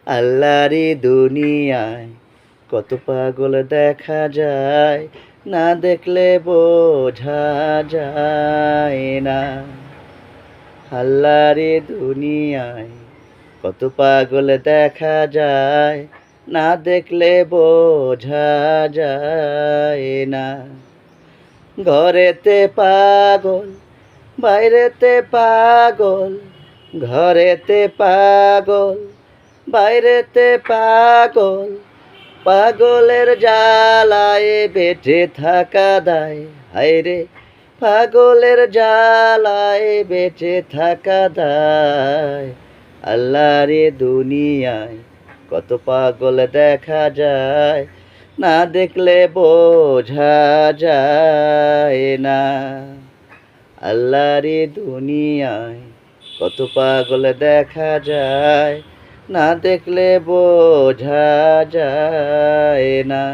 আল্লাহরি দুনিয়ায় কত পাগল দেখা যায়, না দেখলে বোঝা যায় না। আল্লাহরি দুনিয়ায় কত পাগল দেখা যায়, না দেখলে বোঝা যায় না। ঘরেতে পাগল, বাইরেতে পাগল, ঘরেতে পাগল, বাইরেতে পাগল, পাগলের জ্বালায় বেঁচে থাকা দায়। হায়রে পাগলের জ্বালায় বেঁচে থাকা দায়। আল্লাহরে দুনিয়ায় কত পাগল দেখা যায়, না দেখলে বোঝা যায় না। আল্লাহরে দুনিয়ায় কত পাগল দেখা যায়, না দেখলে বোঝা যায় না।